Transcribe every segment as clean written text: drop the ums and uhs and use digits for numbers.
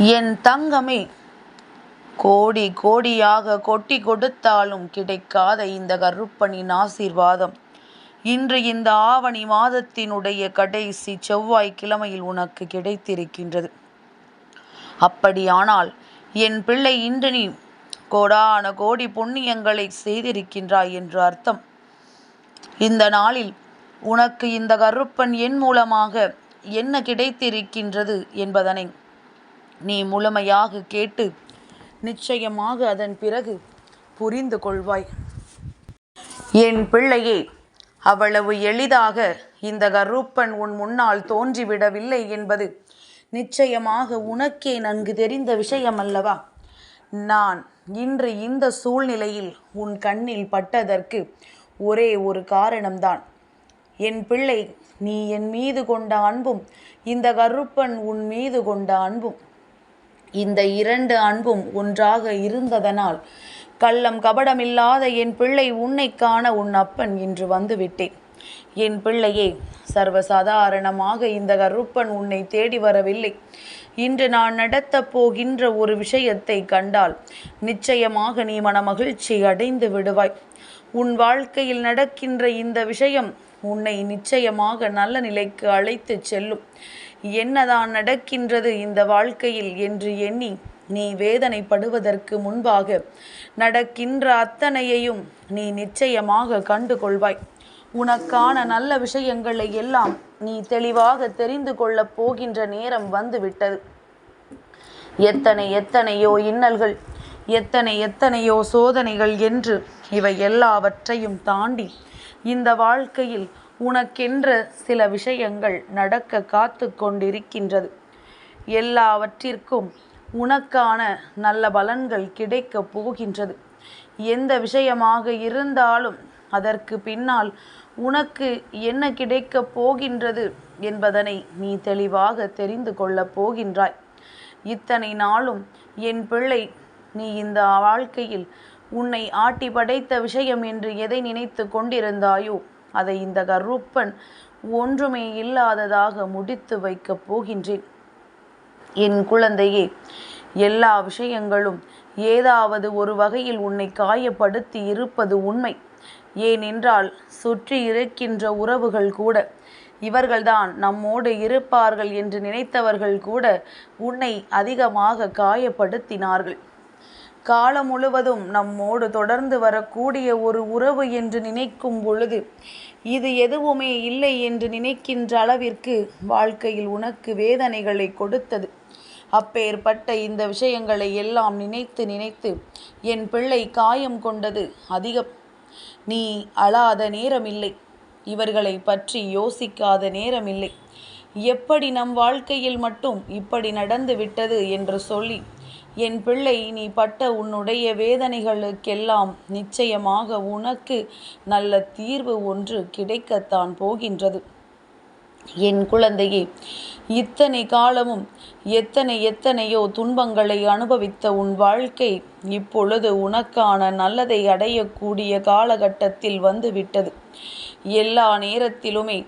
என் தங்கமே, கோடி கோடியாக கொட்டி கொடுத்தாலும் கிடைக்காத இந்த கருப்பனின் ஆசீர்வாதம் இன்று இந்த ஆவணி மாதத்தினுடைய கடைசி செவ்வாய்க்கிழமையில் உனக்கு கிடைத்திருக்கின்றது. அப்படியானால் என் பிள்ளை, இன்று நீ கோடான கோடி புண்ணியங்களை செய்திருக்கின்றாய் என்று அர்த்தம். இந்த நாளில் உனக்கு இந்த கருப்பன் என் மூலமாக என்ன கிடைத்திருக்கின்றது என்பதனை நீ முழுமையாக கேட்டு நிச்சயமாக அதன் பிறகு புரிந்து கொள்வாய். என் பிள்ளையே, அவ்வளவு எளிதாக இந்த கருப்பன் உன் முன்னால் தோன்றிவிடவில்லை என்பது நிச்சயமாக உனக்கே நன்கு தெரிந்த விஷயம் அல்லவா? நான் இன்று இந்த சூழ்நிலையில் உன் கண்ணில் பட்டதற்கு ஒரே ஒரு காரணம்தான். என் பிள்ளை, நீ என் மீது கொண்ட அன்பும் இந்த கருப்பன் உன் மீது கொண்ட அன்பும், இந்த இரண்டு அன்பும் ஒன்றாக இருந்ததனால் கள்ளம் கபடமில்லாத என் பிள்ளை, உன்னை காண உன் அப்பன் இன்று வந்துவிட்டேன். என் பிள்ளையே, சர்வசாதாரணமாக இந்த கருப்பன் உன்னை தேடி வரவில்லை. இன்று நான் நடத்தப் போகின்ற ஒரு விஷயத்தை கண்டால் நிச்சயமாக நீ மனமகிழ்ச்சி அடைந்து விடுவாய். உன் வாழ்க்கையில் நடக்கின்ற இந்த விஷயம் உன்னை நிச்சயமாக நல்ல நிலைக்கு அழைத்து செல்லும். என்னதான் நடக்கின்றது இந்த வாழ்க்கையில் என்று எண்ணி நீ வேதனைப்படுவதற்கு முன்பாக நடக்கின்ற அத்தனையையும் நீ நிச்சயமாக கண்டு கொள்வாய். உனக்கான நல்ல விஷயங்களை எல்லாம் நீ தெளிவாக தெரிந்து கொள்ளப் போகின்ற நேரம் வந்துவிட்டது. எத்தனையோ இன்னல்கள், எத்தனையோ சோதனைகள் என்று இவை எல்லாவற்றையும் தாண்டி இந்த வாழ்க்கையில் உனக்கென்ற சில விஷயங்கள் நடக்க காத்து கொண்டிருக்கின்றது. எல்லாவற்றிற்கும் உனக்கான நல்ல பலன்கள் கிடைக்கப் போகின்றது. எந்த விஷயமாக இருந்தாலும் அதற்கு பின்னால் உனக்கு என்ன கிடைக்கப் போகின்றது என்பதனை நீ தெளிவாக தெரிந்து கொள்ளப் போகின்றாய். இத்தனை நாளும் என் பிள்ளை, நீ இந்த வாழ்க்கையில் உன்னை ஆட்டி படைத்த விஷயம் என்று எதை நினைத்து கொண்டிருந்தாயோ அதை இந்த கருப்பன் ஒன்றுமே இல்லாததாக முடித்து வைக்கப் போகின்றேன். என் குழந்தையே, எல்லா விஷயங்களும் ஏதாவது ஒரு வகையில் உன்னை காயப்படுத்தி இருப்பது உண்மை. ஏனென்றால் சுற்றி இருக்கின்ற உறவுகள் கூட, இவர்கள்தான் நம்மோடு இருப்பார்கள் என்று நினைத்தவர்கள் கூட உன்னை அதிகமாக காயப்படுத்தினார்கள். காலம் முழுவதும் நம்மோடு தொடர்ந்து வரக்கூடிய ஒரு உறவு என்று நினைக்கும் பொழுது இது எதுவுமே இல்லை என்று நினைக்கின்ற அளவிற்கு வாழ்க்கையில் உனக்கு வேதனைகளை கொடுத்தது. அப்பேற்பட்ட இந்த விஷயங்களை எல்லாம் நினைத்து என் பிள்ளை காயம் கொண்டது அதிகம். நீ அழாத நேரமில்லை, இவர்களை பற்றி யோசிக்காத நேரமில்லை. எப்படி நம் வாழ்க்கையில் மட்டும் இப்படி நடந்து விட்டது என்று சொல்லி என் பிள்ளை, நீ பட்ட உன்னுடைய வேதனைகளுக்கெல்லாம் நிச்சயமாக உனக்கு நல்ல தீர்வு ஒன்று கிடைக்கத்தான் போகின்றது. என் குழந்தையே, இத்தனை காலமும் எத்தனையோ துன்பங்களை அனுபவித்த உன் வாழ்க்கை இப்பொழுது உனக்கான நல்லதை அடையக்கூடிய காலகட்டத்தில் வந்துவிட்டது. எல்லா நேரத்திலுமே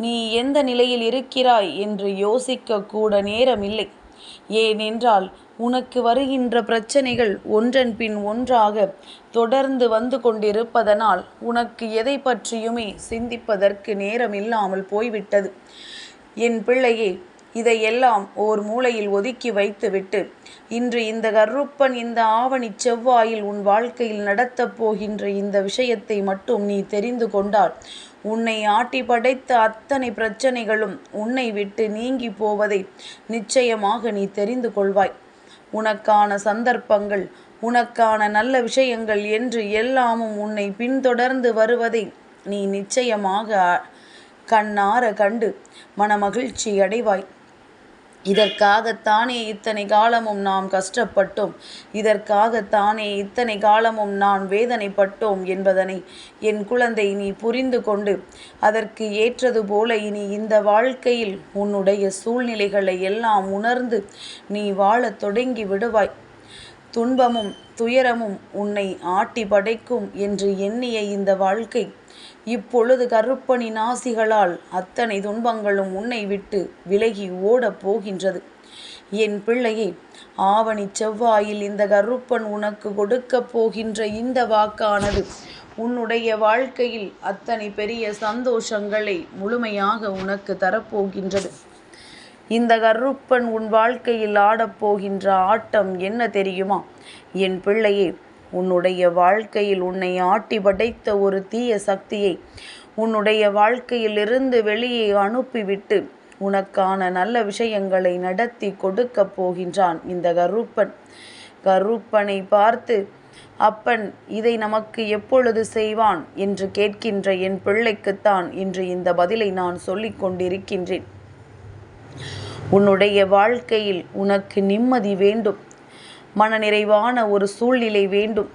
நீ எந்த நிலையில் இருக்கிறாய் என்று யோசிக்க கூட நேரமில்லை. ஏனென்றால் உனக்கு வருகின்ற பிரச்சனைகள் ஒன்றன் பின் ஒன்றாக தொடர்ந்து வந்து கொண்டிருப்பதனால் உனக்கு எதை பற்றியுமே சிந்திப்பதற்கு நேரமில்லாமல் போய்விட்டது. என் பிள்ளையே, இதையெல்லாம் ஓர் மூலையில் ஒதுக்கி வைத்துவிட்டு இன்று இந்த கருப்பன் இந்த ஆவணி செவ்வாயில் உன் வாழ்க்கையில் நடத்தப் போகின்ற இந்த விஷயத்தை மட்டும் நீ தெரிந்து கொண்டால் உன்னை ஆட்டி படைத்த அத்தனை பிரச்சனைகளும் உன்னை விட்டு நீங்கி போவதை நிச்சயமாக நீ தெரிந்து கொள்வாய். உனக்கான சந்தர்ப்பங்கள், உனக்கான நல்ல விஷயங்கள் என்று எல்லாமும் உன்னை பின்தொடர்ந்து வருவதை நீ நிச்சயமாக கண்ணார கண்டு மனமகிழ்ச்சி அடைவாய். இதற்காகத்தானே இத்தனை காலமும் நாம் கஷ்டப்பட்டோம், இதற்காகத்தானே இத்தனை காலமும் நான் வேதனைப்பட்டோம் என்பதனை என் குழந்தை நீ புரிந்து கொண்டு அதற்கு ஏற்றது போல இனி இந்த வாழ்க்கையில் உன்னுடைய சூழ்நிலைகளை எல்லாம் உணர்ந்து நீ வாழத் தொடங்கி விடுவாய். துன்பமும் துயரமும் உன்னை ஆட்டி படைக்கும் என்று எண்ணிய இந்த வாழ்க்கை இப்பொழுது கருப்பனின் ஆசிகளால் அத்தனை துன்பங்களும் உன்னை விட்டு விலகி ஓடப் போகின்றது. என் பிள்ளையே, ஆவணி செவ்வாயில் இந்த கருப்பன் உனக்கு கொடுக்கப் போகின்ற இந்த வாக்கானது உன்னுடைய வாழ்க்கையில் அத்தனை பெரிய சந்தோஷங்களை முழுமையாக உனக்கு தரப்போகின்றது. இந்த கருப்பன் உன் வாழ்க்கையில் ஆடப்போகின்ற ஆட்டம் என்ன தெரியுமா? என் பிள்ளையே, உன்னுடைய வாழ்க்கையில் உன்னை ஆட்டி படைத்த ஒரு தீய சக்தியை உன்னுடைய வாழ்க்கையில் இருந்து வெளியே அனுப்பிவிட்டு உனக்கான நல்ல விஷயங்களை நடத்தி கொடுக்கப் போகின்றான் இந்த கருப்பன். கருப்பனை பார்த்து அப்பன் இதை நமக்கு எப்பொழுது செய்வான் என்று கேட்கின்ற என் பிள்ளைக்குத்தான் இன்று இந்த பதிலை நான் சொல்லிக் கொண்டிருக்கின்றேன். உன்னுடைய வாழ்க்கையில் உனக்கு நிம்மதி வேண்டும், மனநிறைவான ஒரு சூழ்நிலை வேண்டும்.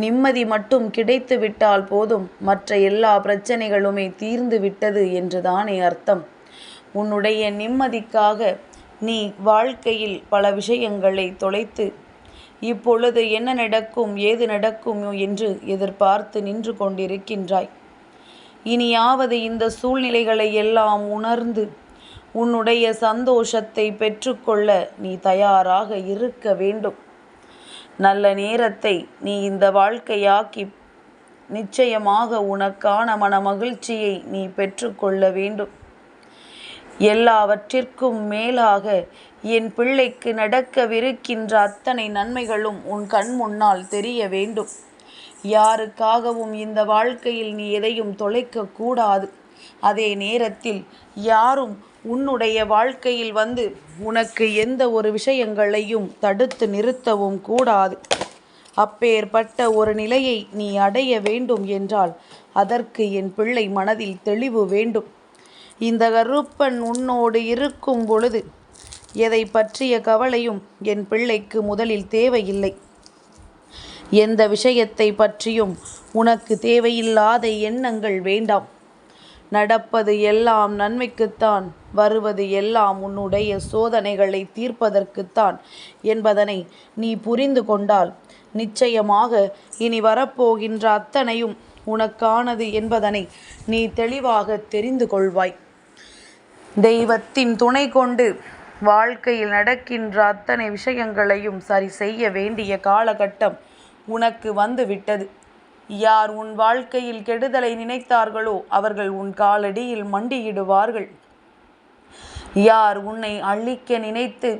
நிம்மதி மட்டும் கிடைத்து விட்டால் போதும், மற்ற எல்லா பிரச்சனைகளுமே தீர்ந்து விட்டது என்றுதானே அர்த்தம். உன்னுடைய நிம்மதிக்காக நீ வாழ்க்கையில் பல விஷயங்களை தொலைத்து இப்பொழுது என்ன நடக்கும் ஏது நடக்கும் என்று எதிர்பார்த்து நின்று கொண்டிருக்கின்றாய். இனியாவது இந்த சூழ்நிலைகளை எல்லாம் உணர்ந்து உன்னுடைய சந்தோஷத்தை பெற்றுக்கொள்ள நீ தயாராக இருக்க வேண்டும். நல்ல நேரத்தை நீ இந்த வாழ்க்கையாக்கி நிச்சயமாக உனக்கான மன மகிழ்ச்சியை நீ பெற்றுக்கொள்ள வேண்டும். எல்லாவற்றிற்கும் மேலாக என் பிள்ளைக்கு நடக்கவிருக்கின்ற அத்தனை நன்மைகளும் உன் கண் முன்னால் தெரிய வேண்டும். யாருக்காகவும் இந்த வாழ்க்கையில் நீ எதையும் தொலைக்க கூடாது. அதே நேரத்தில் யாரும் உன்னுடைய வாழ்க்கையில் வந்து உனக்கு எந்த ஒரு விஷயங்களையும் தடுத்து நிறுத்தவும் கூடாது. அப்பேற்பட்ட ஒரு நிலையை நீ அடைய வேண்டும் என்றால் அதற்கு என் பிள்ளை மனதில் தெளிவு வேண்டும். இந்த கருப்பன் உன்னோடு இருக்கும் பொழுது எதை பற்றிய கவலையும் என் பிள்ளைக்கு முதலில் தேவையில்லை. எந்த விஷயத்தை பற்றியும் உனக்கு தேவையில்லாத எண்ணங்கள் வேண்டாம். நடப்பது எல்லாம் நன்மைக்குத்தான், வருவது எல்லாம் உன்னுடைய சோதனைகளை தீர்ப்பதற்குத்தான் என்பதனை நீ புரிந்து கொண்டால் நிச்சயமாக இனி வரப்போகின்ற அத்தனையும் உனக்கானது என்பதனை நீ தெளிவாக தெரிந்து கொள்வாய். தெய்வத்தின் துணை கொண்டு வாழ்க்கையில் நடக்கின்ற அத்தனை விஷயங்களையும் சரி செய்ய வேண்டிய காலகட்டம் உனக்கு வந்து விட்டது. யார் உன் வாழ்க்கையில் கெடுதலை நினைத்தார்களோ அவர்கள் உன் காலடியில் மண்டியிடுவார்கள். யார் உன்னை அழிக்க நினைத்து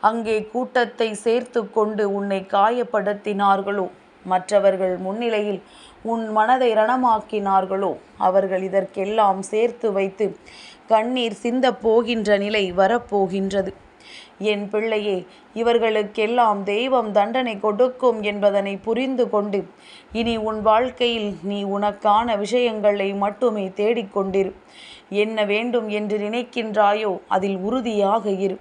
அங்கே கூட்டத்தை சேர்த்து கொண்டு உன்னை காயப்படுத்தினார்களோ, மற்றவர்கள் முன்னிலையில் உன் மனதை ரணமாக்கினார்களோ, அவர்கள் இதற்கெல்லாம் சேர்த்து வைத்து கண்ணீர் சிந்த போகின்ற நிலை வரப்போகின்றது. என் பிள்ளையே, இவர்களுக்கெல்லாம் தெய்வம் தண்டனை கொடுக்கும் என்பதனை புரிந்து கொண்டு இனி உன் வாழ்க்கையில் நீ உனக்கான விஷயங்களை மட்டுமே தேடிக்கொண்டிரு. என்ன வேண்டும் என்று நினைக்கின்றாயோ அதில் உறுதியாக இரு.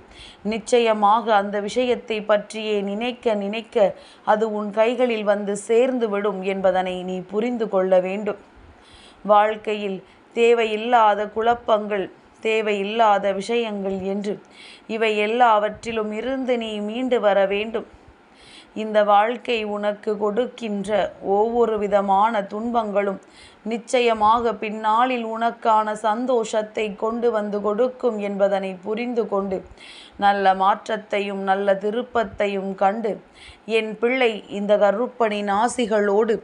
நிச்சயமாக அந்த விஷயத்தை பற்றியே நினைக்க நினைக்க அது உன் கைகளில் வந்து சேர்ந்து விடும் என்பதனை நீ புரிந்து கொள்ள வேண்டும். வாழ்க்கையில் தேவையில்லாத குழப்பங்கள், தேவையில்லாத விஷயங்கள் என்று இவை எல்லாவற்றிலும் இருந்து நீ மீண்டு வர வேண்டும். இந்த வாழ்க்கை உனக்கு கொடுக்கின்ற ஒவ்வொரு விதமான துன்பங்களும் நிச்சயமாக பின்னாளில் உனக்கான சந்தோஷத்தை கொண்டு வந்து கொடுக்கும் என்பதனை புரிந்து கொண்டு நல்ல மாற்றத்தையும் நல்ல திருப்பத்தையும் கண்டு என் பிள்ளை இந்த கருப்பனின் ஆசிகளோடு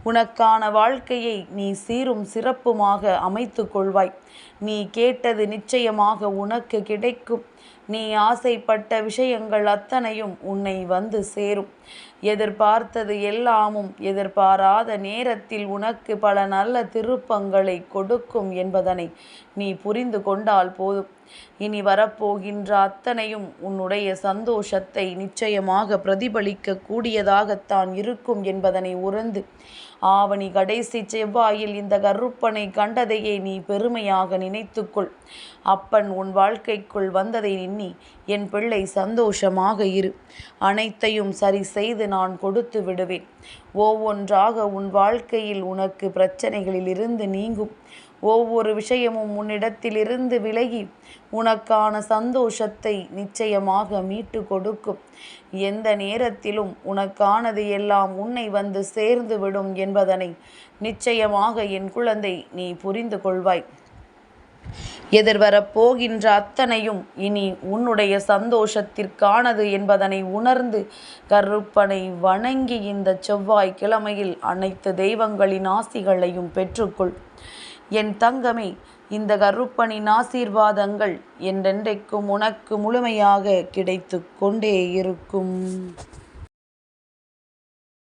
உனக்கான வாழ்க்கையை நீ சீரும் சிறப்புமாக அமைத்து கொள்வாய். நீ கேட்டது நிச்சயமாக உனக்கு கிடைக்கும். நீ ஆசைப்பட்ட விஷயங்கள் அத்தனையும் உன்னை வந்து சேரும். எதிர்பார்த்தது எல்லாமும் எதிர்பாராத நேரத்தில் உனக்கு பல நல்ல திருப்பங்களை கொடுக்கும் என்பதனை நீ புரிந்து கொண்டால் போதும். இனி வரப்போகின்ற அத்தனையும் உன்னுடைய சந்தோஷத்தை நிச்சயமாக பிரதிபலிக்க கூடியதாகத்தான் இருக்கும் என்பதனை உணர்ந்து ஆவணி கடைசி செவ்வாயில் இந்த கருப்பனை கண்டதையே நீ பெருமையாக நினைத்துக்கொள். அப்பன் உன் வாழ்க்கைக்குள் வந்ததை எண்ணி என் பிள்ளை சந்தோஷமாக இரு. அனைத்தையும் சரி செய்து நான் கொடுத்து விடுவேன். ஒவ்வொன்றாக உன் வாழ்க்கையில் உனக்கு பிரச்சனைகளிலிருந்து நீங்கும். ஒவ்வொரு விஷயமும் உன்னிடத்திலிருந்து விலகி உனக்கான சந்தோஷத்தை நிச்சயமாக மீட்டு கொடுக்கும். எந்த நேரத்திலும் உனக்கானது எல்லாம் உன்னை வந்து சேர்ந்து விடும் என்பதனை நிச்சயமாக என் குழந்தை நீ புரிந்து கொள்வாய். எதிர்வரப் போகின்ற அத்தனையும் இனி உன்னுடைய சந்தோஷத்திற்கானது என்பதனை உணர்ந்து கருப்பனை வணங்கி இந்த செவ்வாய் கிழமையில் அனைத்து தெய்வங்களின் ஆசிகளையும் பெற்றுக்கொள். என் தங்கமே, இந்த கருப்பனின் ஆசீர்வாதங்கள் என்றென்றைக்கும் உனக்கு முழுமையாக கிடைத்து கொண்டே இருக்கும்.